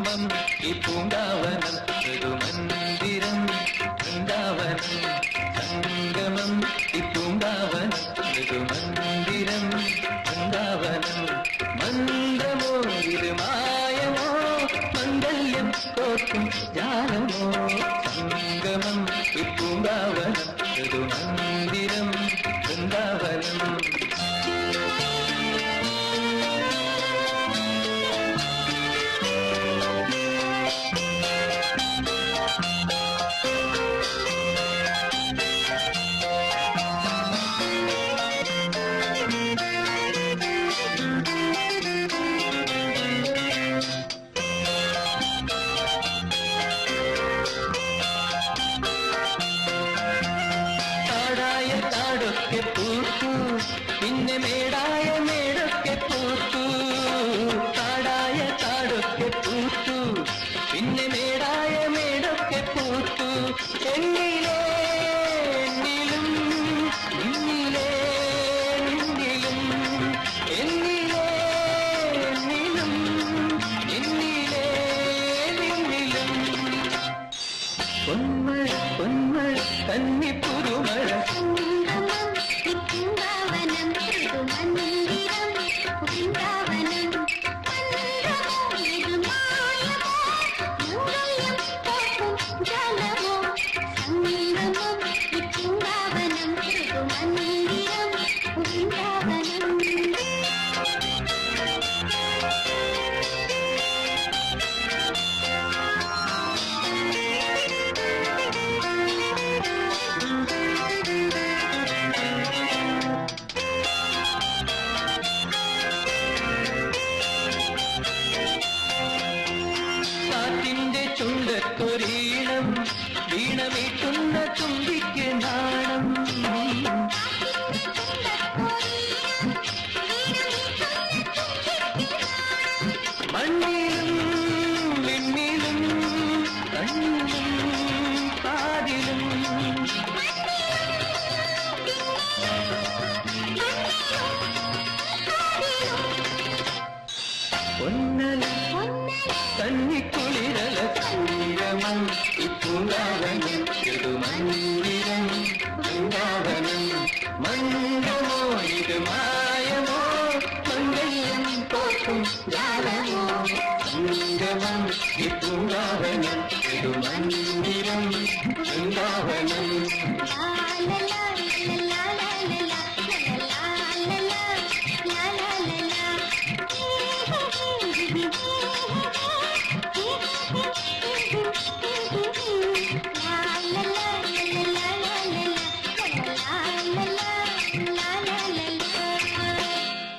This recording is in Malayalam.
സംഗമം ഈ പൂങ്കാവനം മൃദുമന്ദിരം വൃന്ദാവനം സംഗമം ഈ പൂങ്കാവനം മൃദുമന്ദിരം വൃന്ദാവനം മന്ത്രമോ ഇത് മായമോ മംഗല്യം കോർക്കും ജാലമോ സംഗമം ഈ പൂങ്കാവനം മൃദുമന്ദിരം വൃന്ദാവനം താടൊക്കെ പൂത്തു പിന്നെ മേടായ മേടൊക്കെ പൂത്തു താടായ താടൊക്കെ പൂത്തു പിന്നെ മേടായ മേടൊക്കെ പൂത്തു എന്നിലേ എന്നിലും നിന്നിലേ നിന്നിലും എന്നിലേ എന്നിലും നിന്നിലേ നിന്നിലും പൊന്മഴ പൊന്മഴ കന്നിപ്പുതുമഴ ചുണ്ടത്തൊരീണം വീണമീട്ടുന്ന തുമ്പിക്ക് നാണം മണ്ണിലും വിണ്ണിലും കണ്ണിലും പാതിലും പൊന്നല കന്നിക്കുളിരല സംഗമം ഈ പൂങ്കാവനം മൃദുമന്ദിരം വൃന്ദാവനം മന്ത്രമോ ഇത് മായമോ മംഗല്യം കോർക്കും ജാലമോ സംഗമം ഈ പൂങ്കാവനം മൃദുമന്ദിരം വൃന്ദാവനം